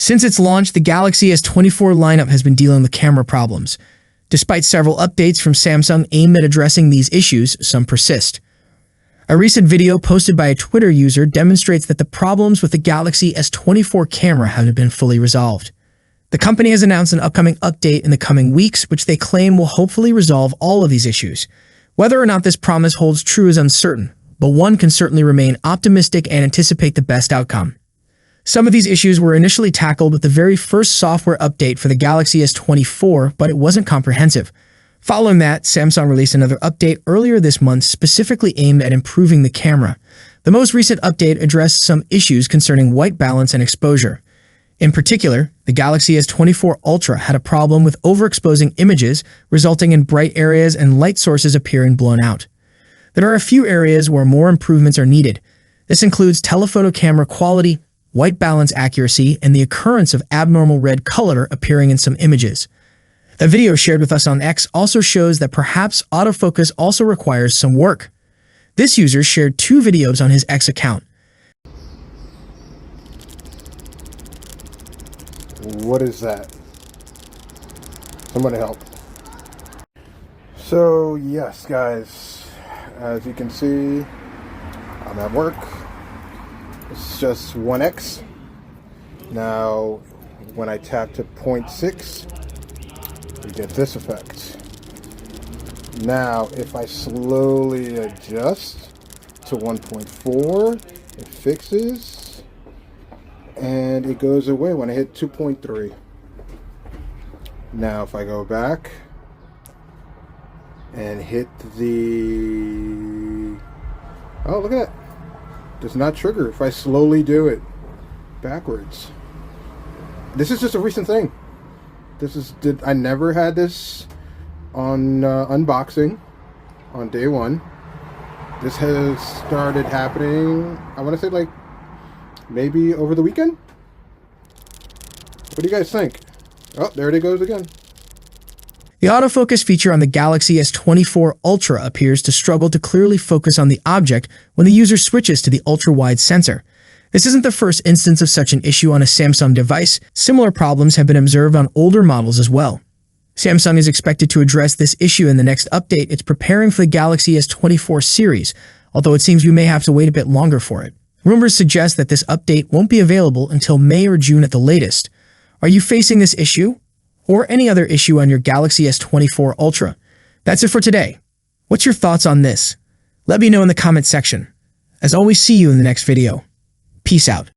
Since its launch, the Galaxy S24 lineup has been dealing with camera problems. Despite several updates from Samsung aimed at addressing these issues, some persist. A recent video posted by a Twitter user demonstrates that the problems with the Galaxy S24 camera haven't been fully resolved. The company has announced an upcoming update in the coming weeks, which they claim will hopefully resolve all of these issues. Whether or not this promise holds true is uncertain, but one can certainly remain optimistic and anticipate the best outcome. Some of these issues were initially tackled with the very first software update for the Galaxy S24, but it wasn't comprehensive. Following that, Samsung released another update earlier this month specifically aimed at improving the camera. The most recent update addressed some issues concerning white balance and exposure. In particular, the Galaxy S24 Ultra had a problem with overexposing images, resulting in bright areas and light sources appearing blown out. There are a few areas where more improvements are needed. This includes telephoto camera quality, white balance accuracy, and the occurrence of abnormal red color appearing in some images. A video shared with us on X also shows that perhaps autofocus also requires some work. This user shared 2 videos on his X account. What is that? Somebody help. So yes, guys, as you can see, I'm at work. It's just 1x. Now, when I tap to 0.6, we get this effect. Now, if I slowly adjust to 1.4, it fixes, and it goes away when I hit 2.3. Now, if I go back and hit the... Oh, look at that. Does not trigger if I slowly do it backwards. This is just a recent thing. I never had this on unboxing on day one. This has started happening, I want to say, like maybe over the weekend. What do you guys think? Oh, there it goes again. The autofocus feature on the Galaxy S24 Ultra appears to struggle to clearly focus on the object when the user switches to the ultra-wide sensor. This isn't the first instance of such an issue on a Samsung device. Similar problems have been observed on older models as well. Samsung is expected to address this issue in the next update. It's preparing for the Galaxy S24 series, although it seems we may have to wait a bit longer for it. Rumors suggest that this update won't be available until May or June at the latest. Are you facing this issue? Or any other issue on your Galaxy S24 Ultra? That's it for today. What's your thoughts on this? Let me know in the comment section. As always, see you in the next video. Peace out.